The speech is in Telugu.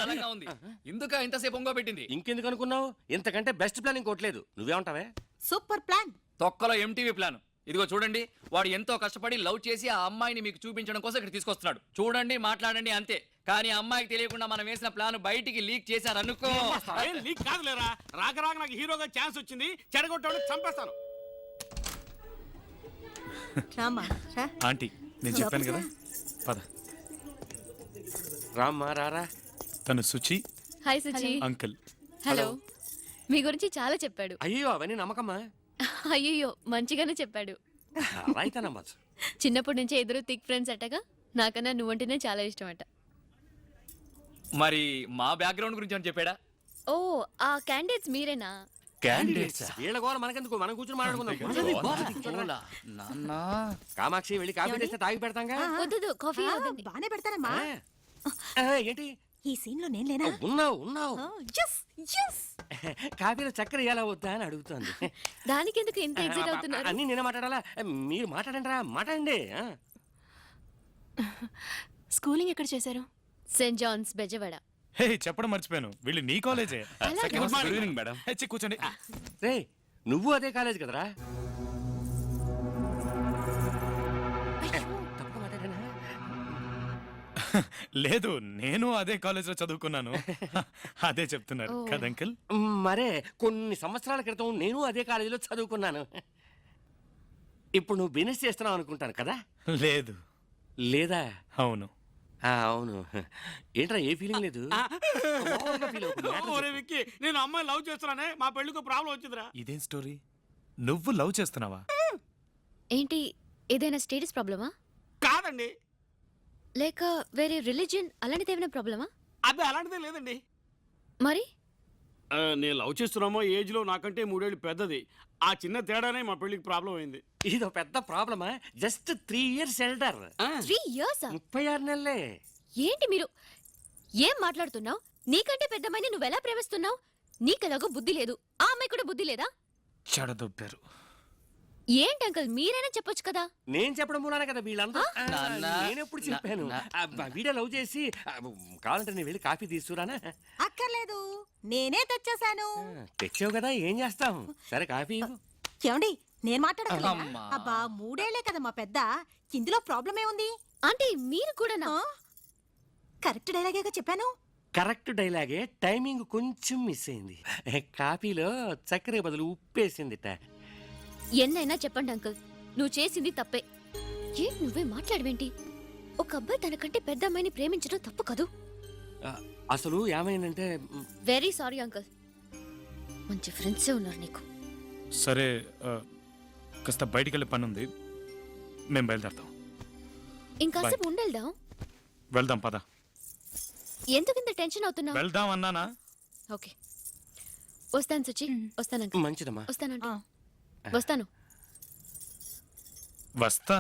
అందంగా ఉంది. ఇందుక ఇంతసేపు ఒంగో పెట్టింది. ఇంకెందుకు అనుకున్నావు? ఇంతకంటే బెస్ట్ ప్లాన్ ఇంకోట్లేదు. నువ్వేమంటావే? Super plan. తొక్కలో ఎంటీవీ ప్లాన్. ఇదిగో చూడండి, వాడు ఎంతో కష్టపడి లవ్ చేసి ఆ అమ్మాయిని మీకు చూపించడం కోసం ఇక్కడ తీసుకొస్తున్నాడు. చూడండి, మాట్లాడండి అంతే. కానీ అమ్మాయికి తెలియకుండా మనం వేసిన ప్లాన్ బయటికి లీక్ చేశారనుకో. లీక్ కాదులేరా, రాక రాక నాకు హీరోగా ఛాన్స్ వచ్చింది, చెడగొట్టాడు, చంపేస్తాను. ఆంటీ నేను చెప్పాను కదా, పద. రామ్మా రారా. తను Suchi. Hi Suchi. Uncle. Hello. మీ గురించి చాలా చెప్పాడు. అయ్యో అవన్నీ నమ్మకమ్మా. అయ్యో మంచిగానే చెప్పాడు. అయితే నమ్మచ్చు. చిన్నప్పటి నుంచి ఇద్దరు థిక్ ఫ్రెండ్స్ అట్టగా. నాకన్నా నువ్వంటేనే చాలా ఇష్టం అట. మరి మా బ్యాక్గ్రౌండ్ గురించి అని చెప్పాడా? ఓ ఆ క్యాండిడేట్స్ మీరేనా? వీళ్ళ గోల మనకెందుకు, మనం కూర్చొని మాట్లాడుకుందాం. కామాక్షి వెళ్ళి కాఫీ తెస్తే తాగి పెడతాంగా. వద్దు, కాఫీ వద్దండి. బానే పెడతానమ్మా. ఏంటి ఈ సీన్ లో నేను లేనా? ఉన్నావు. కాఫీలో చక్కెర ఎలా వద్దా అని అడుగుతుంది. దానికి ఎందుకు ఇంత ఎగ్జైట్ అవుతున్నారు? అన్ని నేనే మాట్లాడాలా? మీరు మాట్లాడండి. స్కూలింగ్ ఎక్కడ చేశారు? Saint Johne's Bezawada. హే చెప్పడం మర్చిపోయాను, వీళ్ళు నీ కాలేజే. మేడం. కూర్చోండి. రే నువ్వు అదే కాలేజ్ కదరా? లేదు, నేను అదే కాలేజ్ లో చదువుకున్నాను. అదే చెప్తున్నారు కదా అంకుల్? మరే కొన్ని సంవత్సరాల క్రితం నేను అదే కాలేజీలో చదువుకున్నాను. ఇప్పుడు నువ్వు బిజినెస్ చేస్తున్నావు అనుకుంటాను కదా? లేదు. లేదా? అవును. అవును. ఏంట్రా ఏ ఫీలింగ్ లేదు? విక్కీ, నేను అమ్మాయి లవ్ చేస్తున్నానే, మా పెళ్లికి ప్రాబ్లం వచ్చిందిరా. ఇదేం స్టోరీ? నువ్వు లవ్ చేస్తున్నావా? ఏంటి, ఏదైనా స్టేటస్ ప్రాబ్లమా? కాదండి. లేక వేరే రిలీజియన్ అలాంటిది ఏమైనా ప్రాబ్లమా? అది అలాంటిదే లేదండి. మరి నేను లవ్ చేస్తున్నామో ఏజ్ లో నాకంటే 3 ఏళ్ళు పెద్దది. ఆ చిన్న తేడానే మా పెళ్లికి ప్రాబ్లం అయింది. ఇదో పెద్ద ప్రాబ్లమా? Just 3 years elder. 3 years? 36 నెలలే. ఏంటి మీరు ఏం మాట్లాడుతున్నావు? నీకంటే పెద్దమ్మాయిని నువ్వెలా ప్రేమిస్తున్నావు? నీకెలాగో బుద్ధి లేదు, ఆ అమ్మాయి కూడా బుద్ధి లేదా? చెడదొబ్బారు. ఏంటి అంకుల్, మీరైనా చెప్పొచ్చు కదా. నేను చెప్పడం మూలానే కదా వీళ్ళంతా. నేనెప్పుడు చెప్పాను? వీడియో లవ్ చేసి కావాలంటే నేను వెళ్ళి కాఫీ తీసుకురానా? అక్కర్లేదు, నేనే తెచ్చేసాను. తెచ్చావు కదా, ఏం చేస్తాం? సరే కాఫీ. ఏమండి, నేను మాట్లాడగలనా? అబ్బా 3 ఏళ్లే కదా మా పెద్ద, ఇందులో ప్రాబ్లం ఏముంది? అంటే మీరు కూడా కరెక్ట్ డైలాగేగా చెప్పాను. కరెక్ట్ డైలాగే, టైమింగ్ కొంచెం మిస్ అయింది. కాఫీలో చక్కెర బదులు ఉప్పేసిందిట. ఎన్నైనా చెప్పండి అంకుల్, నువ్వు చేసింది తప్పే. ఏం నువ్వే మాట్లాడవేంటి? ఒక అబ్బాయి తనకంటే పెద్ద అమ్మాయిని ప్రేమించడం తప్పు కదూ. అసలు ఏమైందంటే... వెరీ సారీ అంకుల్, మంచి ఫ్రెండ్సే ఉన్నారు నీకు. సరే కాస్త బయటికి వెళ్ళే పని ఉంది, మేము బయలుదేరుతాం. ఇంకాసేపు ఉండేద్దాం. వెళ్దాం పద. ఎందుకు ఇంత టెన్షన్ అవుతున్నావు? వెళ్దాం అన్నానా? ఓకే వస్తాను సుచి, వస్తాను అంకుల్. మంచిదమ్మా. వస్తాను. వస్తా.